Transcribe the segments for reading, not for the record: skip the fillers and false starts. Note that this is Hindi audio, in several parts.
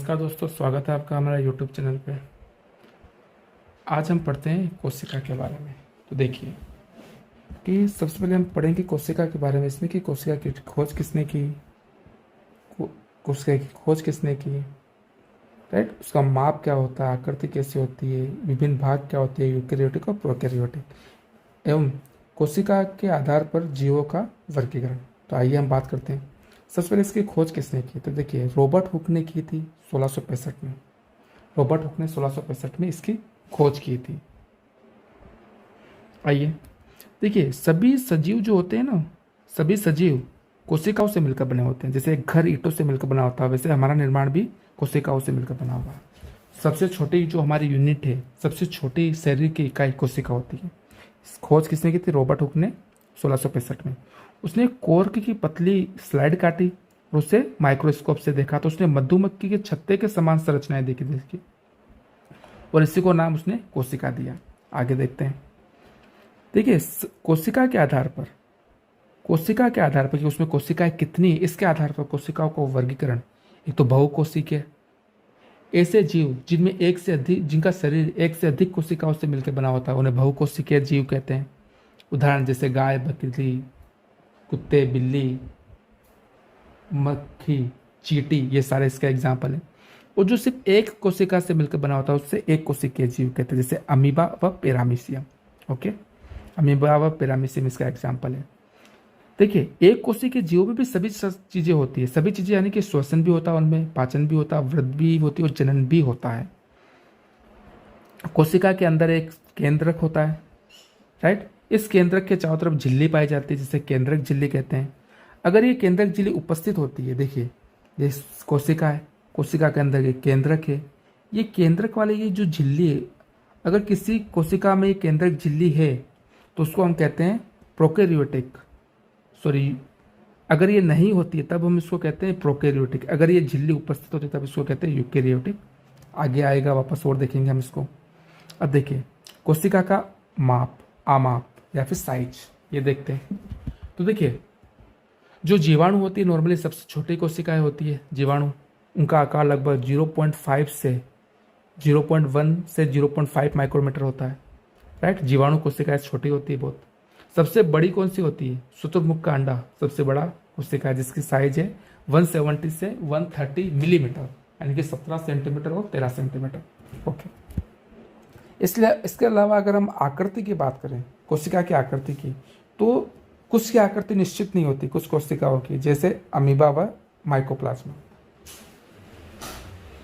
नमस्कार दोस्तों, स्वागत है आपका हमारा यूट्यूब चैनल पे। आज हम पढ़ते हैं कोशिका के बारे में। तो देखिए कि सबसे पहले हम पढ़ेंगे कोशिका के बारे में, इसमें कि कोशिका की खोज किसने की, कोशिका की खोज किसने की, राइट। उसका माप क्या होता है, आकृति कैसे होती है, विभिन्न भाग क्या होते हैं, यूकेरियोटिक और प्रोकैरियोटिक, एवं कोशिका के आधार पर जीवों का वर्गीकरण। तो आइए हम बात करते हैं। सबसे पहले इसकी खोज किसने की, तो देखिए रॉबर्ट हुक ने की थी 1665 में। रॉबर्ट हुक ने 1665 में इसकी खोज की थी। आइए देखिए, सभी सजीव जो होते हैं ना, सभी सजीव कोशिकाओं से मिलकर बने होते हैं। जैसे एक घर ईंटों से मिलकर बना होता है, वैसे हमारा निर्माण भी कोशिकाओं से मिलकर बना हुआ है। सबसे छोटी जो हमारी यूनिट है, सबसे छोटी शरीर की इकाई कोशिका होती है। खोज किसने की थी, रॉबर्ट हुक ने 1665 में। उसने कोर्क की पतली स्लाइड काटी और उसे माइक्रोस्कोप से देखा, तो उसने मधुमक्खी के छत्ते के समान संरचनाएं देखी और इसी को नाम उसने कोशिका दिया। आगे देखते हैं। देखिए कोशिका के आधार पर कि उसमें कोशिकाएं कितनी, इसके आधार पर कोशिकाओं को वर्गीकरण, एक तो बहुकोशिक है, ऐसे जीव जिनमें जिनका शरीर एक से अधिक कोशिकाओं से मिलकर बना होता है उन्हें बहुकोशिकीय जीव कहते हैं। उदाहरण जैसे गाय, बकरी, कुत्ते, बिल्ली, मक्खी, चींटी, ये सारे इसका एग्जाम्पल है। और जो सिर्फ एक कोशिका से मिलकर बना होता है उससे एक कोशिकीय जीव कहते हैं, जैसे अमीबा व पैरामीशियम। ओके, अमीबा व पैरामीशियम इसका एग्जाम्पल है। देखिए एक कोशिकीय जीवों में भी सभी चीजें होती है, सभी चीजें यानी कि श्वसन भी होता है उनमें, पाचन भी होता है, वृद्धि भी होती है और जनन भी होता है। कोशिका के अंदर एक केंद्रक होता है, राइट। इस केंद्रक के चारों तरफ झिल्ली पाई जाती है, जिसे केंद्रक झिल्ली कहते हैं। अगर ये केंद्रक झिल्ली उपस्थित होती है, देखिए ये कोशिका है, कोशिका के अंदर ये केंद्रक है, ये केंद्रक वाले ये जो झिल्ली है, अगर किसी कोशिका में ये केंद्रक झिल्ली है तो उसको हम कहते हैं प्रोकैरियोटिक। अगर ये नहीं होती है तब हम इसको कहते हैं प्रोकैरियोटिक। अगर ये झिल्ली उपस्थित होती है तब इसको कहते हैं यूकेरियोटिक। आगे आएगा वापस और देखेंगे हम इसको। अब देखिए कोशिका का माप, आमाप या फिर साइज, ये देखते हैं। तो देखिए जो जीवाणु होती है, नॉर्मली सबसे छोटी कोशिकाएं होती है जीवाणु, उनका आकार लगभग 0.1 से 0.5 माइक्रोमीटर होता है, राइट। जीवाणु कोशिकाएं छोटी होती है बहुत। सबसे बड़ी कौन सी होती है, शुतुरमुर्ग का अंडा सबसे बड़ा कोशिका है, जिसकी साइज है 170 से 130 मिलीमीटर, यानी कि 17 सेंटीमीटर और 13 सेंटीमीटर। ओके, इसलिए इसके अलावा अगर हम आकृति की बात करें, कोशिका की आकृति की, तो कुछ की आकृति निश्चित नहीं होती, कुछ कोशिकाओं की, जैसे अमीबा व माइकोप्लाज्मा।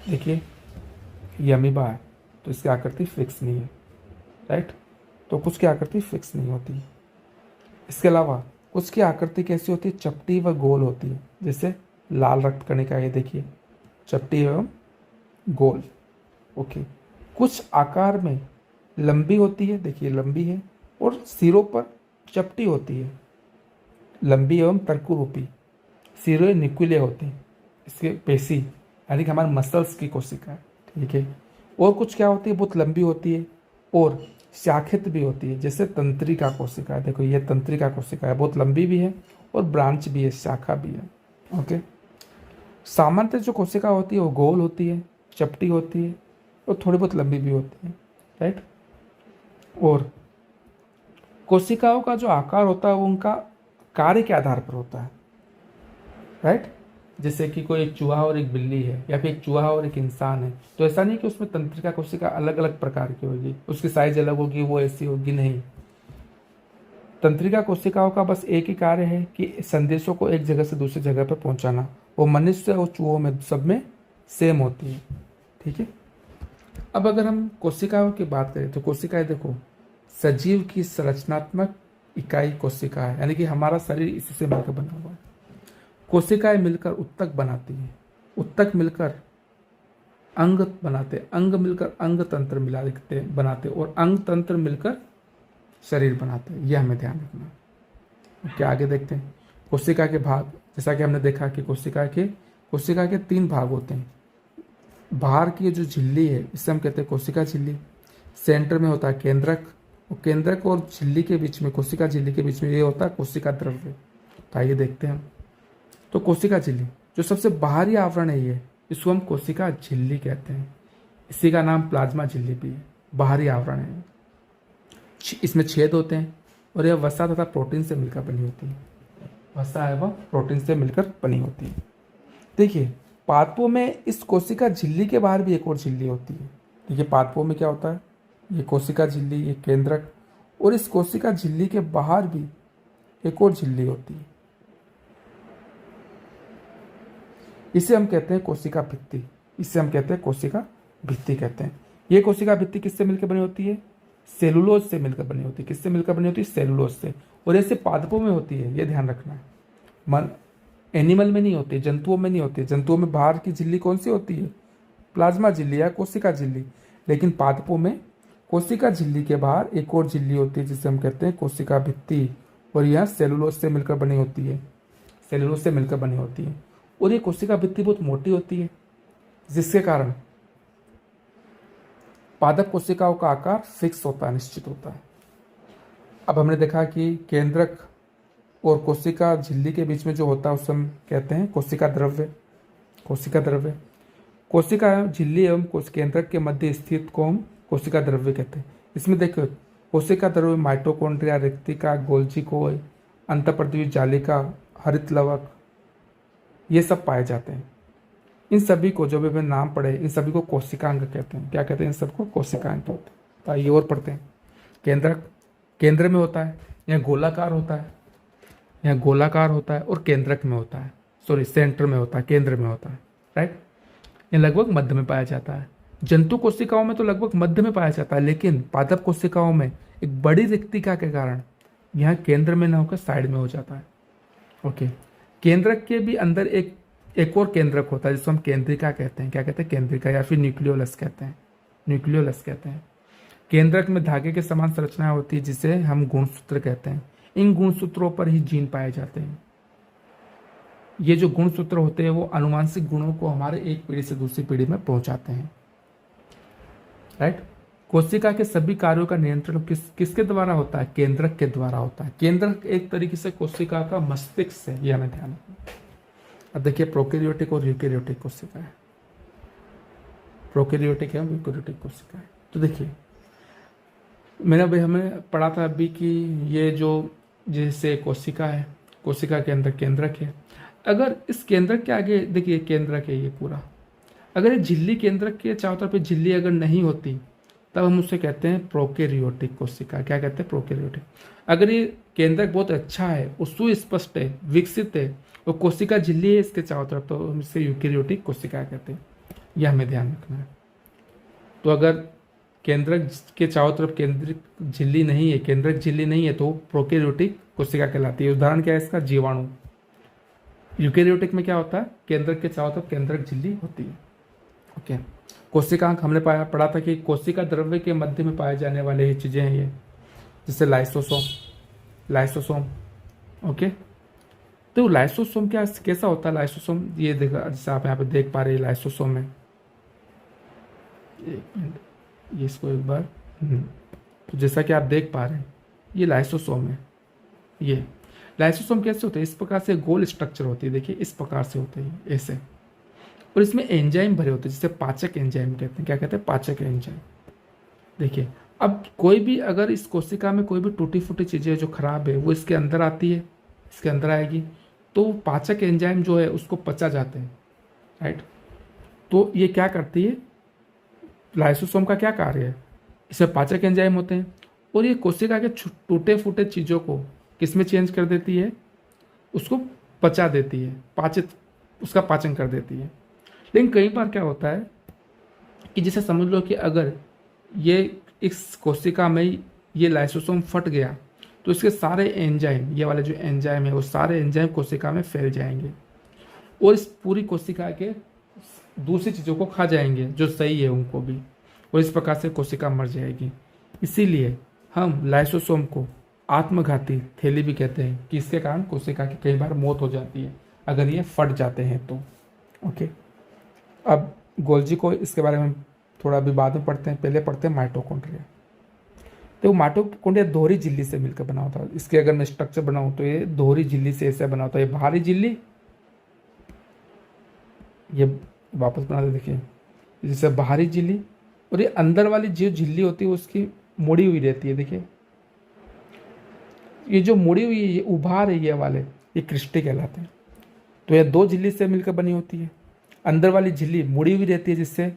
देखिए ये अमीबा है तो इसकी आकृति फिक्स नहीं है, राइट। तो कुछ की आकृति फिक्स नहीं होती। इसके अलावा कुछ की आकृति कैसी होती है, चपटी व गोल होती है, जैसे लाल रक्त कणिका, ये देखिए चपटी एवं गोल। ओके, कुछ आकार में लंबी होती है, देखिए लंबी है, और सिरों पर चपटी होती है, लंबी एवं तर्कुरूपी। सिरों निकुले होते हैं, इसके पेशी यानी कि हमारे मसल्स की कोशिका है, ठीक है। और कुछ क्या होती है, बहुत लंबी होती है और शाखित भी होती है, जैसे तंत्रिका कोशिका है। देखो ये तंत्रिका कोशिका है, बहुत लंबी भी है और ब्रांच भी है, शाखा भी है। ओके, सामान्यतः जो कोशिका होती है वो गोल होती है, चपटी होती है और थोड़ी बहुत लंबी भी होती है, राइट। और कोशिकाओं का जो आकार होता है वो उनका कार्य के आधार पर होता है, राइट। जैसे कि कोई एक चूहा और एक बिल्ली है, या फिर एक चूहा और एक इंसान है, तो ऐसा नहीं कि उसमें तंत्रिका कोशिका अलग अलग प्रकार की होगी, उसकी साइज अलग होगी, वो ऐसी होगी, नहीं। तंत्रिका कोशिकाओं का बस एक ही कार्य है कि संदेशों को एक जगह से दूसरी जगह पर पहुंचाना। वो मनुष्य और चूहों में सब में सेम होती है, ठीक है। अब अगर हम कोशिकाओं की बात करें तो कोशिकाएं देखो सजीव की संरचनात्मक इकाई कोशिका है, यानी कि हमारा शरीर इसी से मिलकर बना हुआ है। कोशिकाएं मिलकर उत्तक बनाती हैं, उत्तक मिलकर अंग बनाते, अंग मिलकर अंग तंत्र बनाते और अंग तंत्र मिलकर शरीर बनाते हैं। यह हमें ध्यान रखना। क्या आगे देखते हैं। कोशिका के भाग, जैसा कि हमने देखा कि कोशिका के 3 भाग होते हैं। बाहर की जो झिल्ली है इसे हम कहते हैं कोशिका झिल्ली, सेंटर में होता है केंद्रक, और केंद्रक और झिल्ली के बीच में, कोशिका झिल्ली के बीच में ये होता है कोशिका द्रव्य। तो आइए देखते हैं। तो कोशिका झिल्ली जो सबसे बाहरी आवरण है, ये इसको हम कोशिका झिल्ली कहते हैं। इसी का नाम प्लाज्मा झिल्ली भी है। बाहरी आवरण है, इसमें छेद होते हैं और यह वसा तथा प्रोटीन से मिलकर बनी होती है। वसा एवं प्रोटीन से मिलकर बनी होती है। देखिए पादपों में इस कोशिका झिल्ली के बाहर भी एक और झिल्ली होती है। देखिए पादपों में क्या होता है, ये कोशिका झिल्ली, ये केंद्रक, और इस कोशिका झिल्ली के बाहर भी एक और झिल्ली होती है। इसे हम कहते हैं कोशिका भित्ति। इसे हम कहते हैं कोशिका भित्ति कहते हैं। ये कोशिका भित्ति किससे मिलकर बनी होती है? सेलुलोज से मिलकर बनी होती है। किससे मिलकर बनी होती है? सेलुलोज से। और ऐसे पादपों में होती है, ये ध्यान रखना है। एनिमल में नहीं होती, जंतुओं में नहीं होती। जंतुओं में बाहर की झिल्ली कौन सी होती है? प्लाज्मा झिल्ली या कोशिका झिल्ली। लेकिन पादपों में कोशिका झिल्ली के बाहर एक और झिल्ली होती है जिसे हम कहते हैं कोशिका भित्ति, और यह सेलुलोज से मिलकर बनी होती है। सेलुलोज से मिलकर बनी होती है। और ये कोशिका भित्ति बहुत मोटी होती है, जिसके कारण पादप कोशिकाओं का आकार फिक्स होता है, निश्चित होता है। अब हमने देखा कि केंद्रक और कोशिका झिल्ली के बीच में जो होता है उसे हम कहते हैं कोशिका द्रव्य। कोशिका द्रव्य, कोशिका झिल्ली एवं केंद्रक के मध्य स्थित को हम कोशिका द्रव्य कहते हैं। इसमें देखो कोशिका द्रव्य माइटोकॉन्ड्रिया, रिक्तिका, गोल्जी कोय, अंतःपर्दीय जालिका, हरित लवक, ये सब पाए जाते हैं। इन सभी को जो भी हमें नाम पड़े, इन सभी को कोशिकांग कहते हैं। क्या कहते हैं? इन सबको कोशिकांग कहते हैं। तो आइए और पढ़ते हैं। केंद्रक केंद्र में होता है, यहाँ गोलाकार होता है, यहाँ गोलाकार होता है, और केंद्रक में होता है, सॉरी सेंटर में होता है, केंद्र में होता है, राइट। ये लगभग मध्य में पाया जाता है। जंतु कोशिकाओं में तो लगभग मध्य में पाया जाता है, लेकिन पादप कोशिकाओं में एक बड़ी रिक्तिका के कारण यहाँ केंद्र में ना होकर साइड में हो जाता है। ओके, केंद्रक के भी अंदर एक और केंद्रक होता है जिसको हम केंद्रिका कहते हैं। क्या कहते हैं? केंद्रिका, या फिर न्यूक्लियोलस कहते हैं। न्यूक्लियोलस कहते हैं। केंद्रक में धागे के समान संरचना होती है जिसे हम गुणसूत्र कहते हैं। इन गुणसूत्रों पर ही जीन पाए जाते हैं। ये जो गुणसूत्र होते हैं वो आनुवांशिक गुणों को हमारे एक पीढ़ी से दूसरी पीढ़ी में पहुंचाते हैं, राइट। कोशिका के सभी कार्यों का नियंत्रण किसके द्वारा होता है? केंद्रक के द्वारा होता है। केंद्रक एक तरीके से कोशिका का मस्तिष्क है, ये हमें ध्यान रखना। अब देखिए प्रोकैरियोटिक और यूकैरियोटिक कोशिका है। प्रोकैरियोटिक है, यूकैरियोटिक कोशिका है। तो देखिए मैंने अभी हमें पढ़ा था अभी कि ये जो जैसे कोशिका है, कोशिका के अंदर केंद्रक है। अगर इस केंद्रक के आगे देखिए केंद्रक है ये पूरा, अगर ये झिल्ली केंद्रक के चारों तरफ झिल्ली अगर नहीं होती तब हम उसे कहते हैं प्रोकैरियोटिक कोशिका। क्या कहते हैं? प्रोकैरियोटिक। अगर ये केंद्रक बहुत अच्छा है, वो सुस्पष्ट है, विकसित है, वो कोशिका झिल्ली है इसके चारों तरफ, तो हम इसे यूकैरियोटिक कोशिका कहते हैं। यह हमें ध्यान रखना है। तो अगर केंद्रक के चारों तरफ केंद्रिक झिल्ली नहीं है, केंद्रक झिल्ली नहीं है, तो प्रोकैरियोटिक कोशिका कहलाती है। उदाहरण क्या है इसका? जीवाणु। यूकैरियोटिक में क्या होता है? केंद्रक के चारों तरफ केंद्रक झिल्ली होती है। ओके, कोशिकांग हमने पढ़ा था कि कोशिका द्रव्य के मध्य में पाए जाने वाले चीजें हैं ये, जैसे लाइसोसोम। ओके, तो लाइसोसोम कैसा होता है? लाइसोसोम ये देखा, जैसे आप यहाँ पे देख पा रहे हैं लाइसोसोम है। एक मिनट, ये इसको एक बार तो जैसा कि आप देख पा रहे हैं ये लाइसोसोम है। ये लाइसोसोम कैसे होते हैं? इस प्रकार से गोल स्ट्रक्चर होती है। देखिए इस प्रकार से होते हैं ऐसे, और इसमें एंजाइम भरे होते हैं जिसे पाचक एंजाइम कहते हैं। क्या कहते हैं? पाचक एंजाइम। देखिए अब कोई भी अगर इस कोशिका में कोई भी टूटी फूटी चीजें जो खराब है वो इसके अंदर आती है, इसके अंदर आएगी, तो पाचक एंजाइम जो है उसको पचा जाते हैं, राइट। तो ये क्या करती है? लाइसोसोम का क्या कार्य है? इसमें पाचक एंजाइम होते हैं, और ये कोशिका के टूटे फूटे चीज़ों को किस में चेंज कर देती है? उसको पचा देती है, उसका पाचन कर देती है। लेकिन कई बार क्या होता है कि जैसे समझ लो कि अगर ये इस कोशिका में ये लाइसोसोम फट गया तो इसके सारे एंजाइम, ये वाले जो एंजाइम है वो सारे एंजाइम कोशिका में फैल जाएंगे और इस पूरी कोशिका के दूसरी चीज़ों को खा जाएंगे जो सही है उनको भी, और इस प्रकार से कोशिका मर जाएगी। इसीलिए हम लाइसोसोम को आत्मघाती थैली भी कहते हैं कि इसके कारण कोशिका की कई बार मौत हो जाती है अगर ये फट जाते हैं तो। ओके, अब गोल्जी को इसके बारे में थोड़ा अभी बाद में पढ़ते हैं, पहले पढ़ते हैं माइटोकॉन्ड्रिया। तो माइटोकॉन्ड्रिया दोहरी झिल्ली से मिलकर बना होता है। इसके अगर मैं स्ट्रक्चर बनाऊं तो ये दोहरी झिल्ली से ऐसे बना होता है। ये बाहरी झिल्ली, ये वापस बना दे, देखिए जैसे बाहरी झिल्ली और ये अंदर वाली जो झिल्ली होती है उसकी मुड़ी हुई रहती है। देखिए ये जो मुड़ी हुई है, ये उभार है, ये वाले ये क्रिस्टी कहलाते हैं। तो ये दो झिल्ली से मिलकर बनी होती है। अंदर वाली झिल्ली मुड़ी हुई रहती है जिससे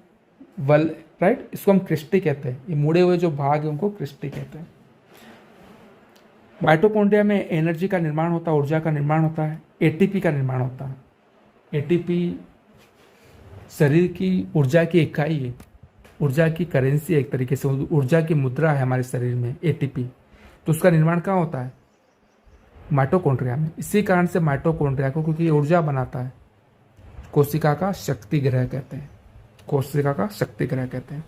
वल, राइट, इसको हम क्रिस्टी कहते हैं। ये मुड़े हुए जो भाग है उनको क्रिस्टी कहते हैं। माइटोकॉन्ड्रिया में एनर्जी का निर्माण होता है, ऊर्जा का निर्माण होता है, एटीपी का निर्माण होता है। एटीपी शरीर की ऊर्जा की इकाई है, ऊर्जा की करेंसी है, एक तरीके से ऊर्जा की मुद्रा है हमारे शरीर में एटीपी। तो उसका निर्माण कहाँ होता है? माइटोकॉन्ड्रिया में। इसी कारण से माइटोकॉन्ड्रिया को, क्योंकि ये ऊर्जा बनाता है, कोशिका का शक्ति ग्रह कहते हैं, कोशिका का शक्ति ग्रह कहते हैं।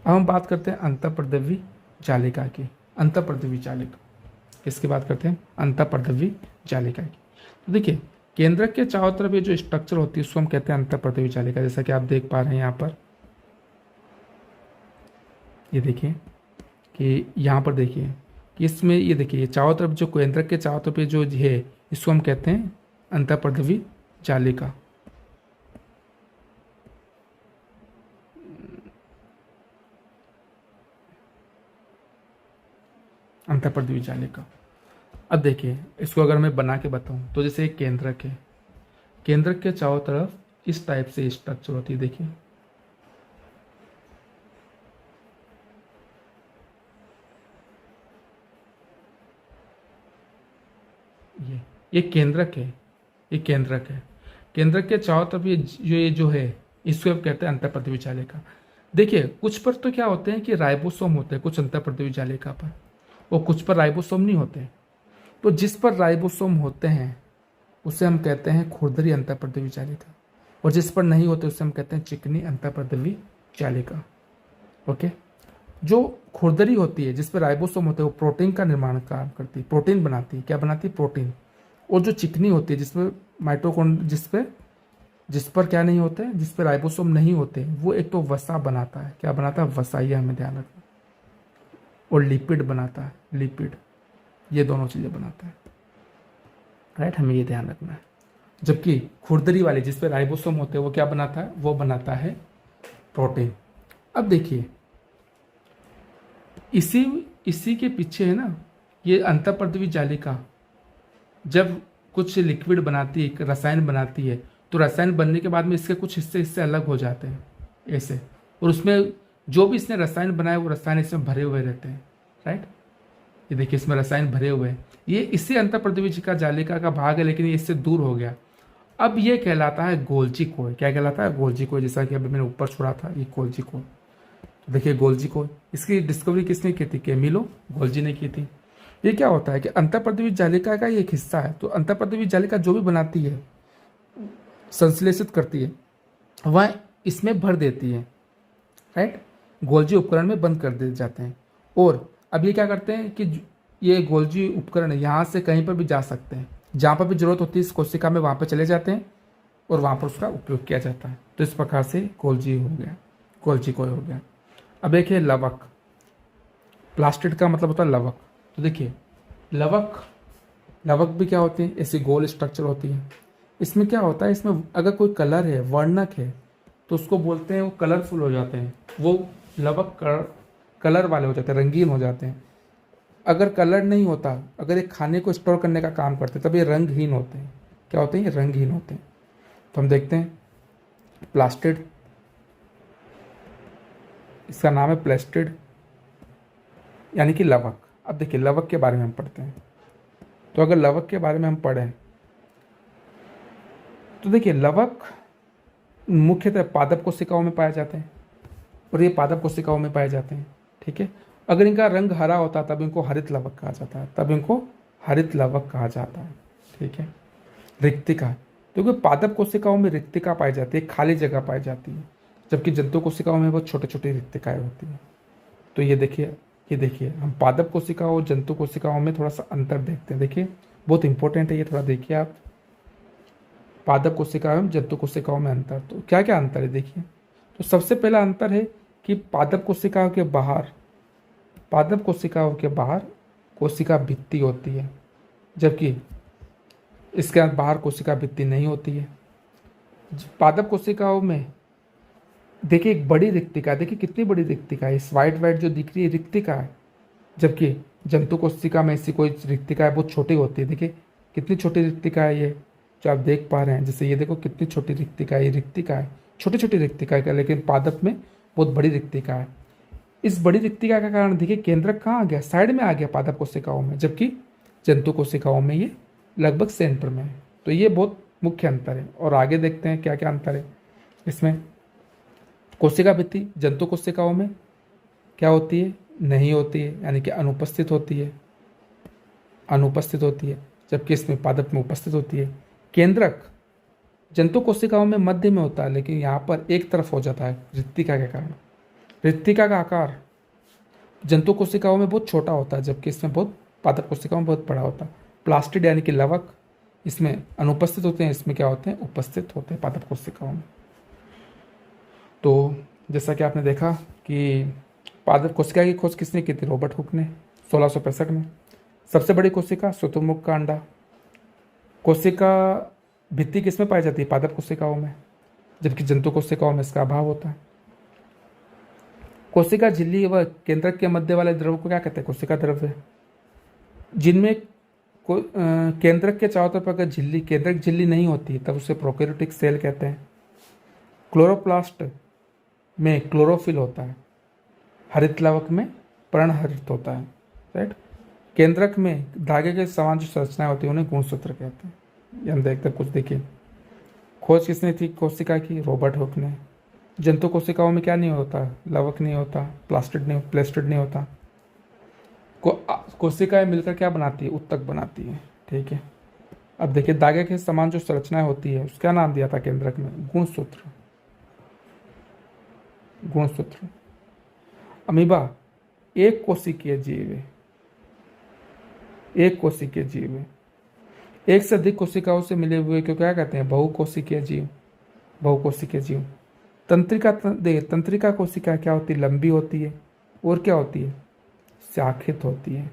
अब हम बात करते हैं अंतःपर्दवी जालिका की। अंतःपर्दवी जालिका किसकी बात करते हैं? अंतःपर्दवी जालिका की। तो देखिए केंद्रक के चारों तरफ ये जो स्ट्रक्चर होती है उसको हम कहते हैं अंतःपर्दवी जालिका। जैसा कि आप देख पा रहे हैं यहाँ पर, ये देखिए कि यहाँ पर देखिए कि इसमें ये देखिए चारों तरफ जो केंद्रक के चारों तरफ जो है इसको हम कहते हैं अंतःपर्दवी जालिका। अंतःपर्दवी जालिका। अब देखिए इसको अगर मैं बना के बताऊं तो जैसे एक केंद्रक है, केंद्रक के चारों तरफ इस टाइप से स्ट्रक्चर होती है। देखिए ये केंद्रक है, ये केंद्रक है। केंद्रक के चारों तरफ ये जो है इसको अब कहते हैं अंतःपर्दवी जालिका। देखिए कुछ पर तो क्या होते हैं कि राइबोसोम होते हैं कुछ अंतःपर्दवी जालिका पर, और कुछ पर राइबोसोम नहीं होते। तो जिस पर राइबोसोम होते हैं उसे हम कहते हैं खुरदरी अंतःपर्दवी जालिका, और जिस पर नहीं होते उसे हम कहते हैं चिकनी अंतःपर्दवी जालिका। ओके, जो खुरदरी होती है जिस पर राइबोसोम होते हैं वो प्रोटीन का निर्माण काम करती है, प्रोटीन बनाती है। क्या बनाती है? प्रोटीन। और जो चिकनी होती है जिस पर क्या नहीं होते, जिस पर राइबोसोम नहीं होते, वो एक तो वसा बनाता है। क्या बनाता है? वसा, ये हमें ध्यान रखना। और लिपिड बनाता है, लिपिड, ये दोनों चीज़ें बनाता है, राइट, हमें ये ध्यान रखना है। जबकि खुरदरी वाली जिस पे राइबोसोम होते हैं वो क्या बनाता है? वो बनाता है प्रोटीन। अब देखिए इसी के पीछे है ना ये अंतःपर्दवी जालिका, जब कुछ लिक्विड बनाती है, रसायन बनाती है, तो रसायन बनने के बाद में इसके कुछ हिस्से इससे अलग हो जाते हैं ऐसे, और उसमें जो भी इसने रसायन बनाया वो रसायन इसमें भरे हुए रहते हैं, राइट। ये देखिए इसमें रसायन भरे हुए हैं, ये इससे अंतःपर्दवी का जालिका का भाग है, लेकिन ये इससे दूर हो गया। अब ये कहलाता है गोल्जी कोय। क्या कहलाता है? गोल्जी कोय। जैसा कि अभी मैंने ऊपर छोड़ा था, ये गोल्जी कोय। तो देखिए गोल्जी कोय, इसकी डिस्कवरी किसने की थी? कैमिलो गोल्जी ने की थी। ये क्या होता है कि अंतःपर्दवी जालिका का ये एक हिस्सा है। तो अंतःपर्दवी जालिका जो भी बनाती है, संश्लेषित करती है, वह इसमें भर देती है, राइट। गोल्जी उपकरण में बंद कर दिए जाते हैं। और अब ये क्या करते हैं कि ये गोल्जी उपकरण यहाँ से कहीं पर भी जा सकते हैं, जहाँ पर भी जरूरत होती है इस कोशिका में वहाँ पर चले जाते हैं और वहाँ पर उसका उपयोग किया जाता है। तो इस प्रकार से गोल्जी हो गया, गोल्जी कोय हो गया। अब देखिए लवक, प्लास्टिड का मतलब होता है लवक। तो देखिए लवक भी क्या होती है? ऐसी गोल स्ट्रक्चर होती है। इसमें क्या होता है, इसमें अगर कोई कलर है, वर्णक है, तो उसको बोलते हैं वो कलरफुल हो जाते हैं, वो लवक कलर वाले हो जाते हैं, रंगीन हो जाते हैं। अगर कलर नहीं होता, अगर ये खाने को स्टोर करने का काम करते तब ये रंगहीन होते हैं। क्या होते हैं? ये रंगहीन होते हैं। तो हम देखते हैं प्लास्टिड, इसका नाम है प्लास्टिड यानी कि लवक। अब देखिए लवक के बारे में हम पढ़ते हैं। तो अगर लवक के बारे में हम पढ़ें तो देखिए लवक मुख्यतः पादप कोशिकाओं में पाए जाते हैं, और ये पादप कोशिकाओं में पाए जाते हैं, ठीक है। अगर इनका रंग हरा होता तब इनको हरित लवक कहा जाता है, तब इनको हरित लवक कहा जाता है, ठीक है। रिक्तिका, क्योंकि पादप कोशिकाओं में रिक्तिका पाई जाती है, खाली जगह पाई जाती है, जबकि जंतु कोशिकाओं में वो छोटे छोटे रिक्तिकाएं होती हैं। तो ये देखिए हम पादप कोशिकाओं और जंतु कोशिकाओं में थोड़ा सा अंतर देखते हैं। देखिए बहुत इंपॉर्टेंट है ये, थोड़ा देखिए आप, पादप कोशिकाओं में जंतु कोशिकाओं में अंतर। तो क्या क्या अंतर है देखिए। तो सबसे पहला अंतर है कि पादप कोशिकाओं के बाहर कोशिका भित्ति होती है, जबकि इसके बाहर कोशिका भित्ति नहीं होती है। पादप कोशिकाओं में देखिए एक बड़ी रिक्तिका, देखिए कितनी बड़ी रिक्तिका है, इस वाइट वाइट जो दिख रही है रिक्तिका है, जबकि जंतु कोशिका में ऐसी कोई रिक्तिका है बहुत छोटी होती है। देखिए कितनी छोटी रिक्तिका है ये जो आप देख पा रहे हैं, जैसे ये देखो कितनी छोटी रिक्तिका है, ये रिक्तिका है, छोटी छोटी रिक्तिका है, लेकिन पादप में बहुत बड़ी रिक्तिका है। इस बड़ी रिक्तिका का कारण देखिए केंद्रक कहाँ आ गया, साइड में आ गया पादप कोशिकाओं में, जबकि जंतु कोशिकाओं में ये लगभग सेंटर में है। तो ये बहुत मुख्य अंतर है। और आगे देखते हैं क्या क्या अंतर है इसमें। कोशिका भित्ति जंतु कोशिकाओं में क्या होती है, नहीं होती है, यानी कि अनुपस्थित होती है, अनुपस्थित होती है, जबकि इसमें पादप में उपस्थित होती है। केंद्रक जंतु कोशिकाओं में मध्य में होता है, लेकिन यहाँ पर एक तरफ हो जाता है रिक्तिका के कारण। रिक्तिका का आकार जंतु कोशिकाओं में बहुत छोटा होता है, जबकि इसमें बहुत पादप कोशिकाओं में बहुत बड़ा होता है। प्लास्टिड यानी कि लवक इसमें अनुपस्थित होते हैं, इसमें क्या होते हैं, उपस्थित होते हैं पादप कोशिकाओं में। तो जैसा कि आपने देखा कि पादप कोशिका की खोज किसने की थी, रॉबर्ट हुक ने 1665 में। सबसे बड़ी कोशिका शुतुरमुर्ग का अंडा। कोशिका भित्ति किसमें पाई जाती है, पादप कोशिकाओं में, जबकि जंतु कोशिकाओं में इसका अभाव होता है। कोशिका झिल्ली व केंद्रक के मध्य वाले द्रव को क्या कहते हैं, कोशिका द्रव्य, जिनमें केंद्रक के चारों तरफ अगर झिल्ली, केंद्रक झिल्ली नहीं होती तब उसे प्रोकैरियोटिक सेल कहते हैं। क्लोरोप्लास्ट में क्लोरोफिल होता है, हरित लवक में पर्णहरित होता है, राइट। केंद्रक में धागे के समान जो संरचनाएं होती है उन्हें गुणसूत्र कहते हैं। ये हम देखते कुछ देखिए। खोज किसने थी कोशिका की, रॉबर्ट हुक ने। जंतु कोशिकाओं में क्या नहीं होता, लवक नहीं होता, प्लास्टिड नहीं होता। कोशिकाएं मिलकर क्या बनाती है, उत्तक बनाती है, ठीक है। अब देखिए धागे के समान जो संरचनाएं होती है उसका नाम दिया था केंद्रक में, गुणसूत्र। गुणसूत्र। अमीबा एक कोशिकीय जीव है, एक कोशिकीय जीव है। एक से अधिक कोशिकाओं से मिले हुए को क्या कहते हैं, बहुकोशिकीय जीव, बहुकोशिकीय जीव। तंत्रिका कोशिका क्या होती है, लंबी होती है, और क्या होती है, शाखित होती है।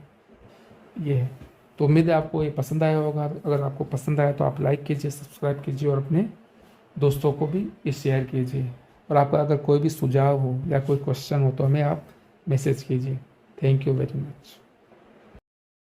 ये है। तो उम्मीद है आपको ये पसंद आया होगा। अगर आपको पसंद आया तो आप लाइक कीजिए, सब्सक्राइब कीजिए और अपने दोस्तों को भी ये शेयर कीजिए। और आपका अगर कोई भी सुझाव हो या कोई क्वेश्चन हो तो हमें आप मैसेज कीजिए। Thank you very much.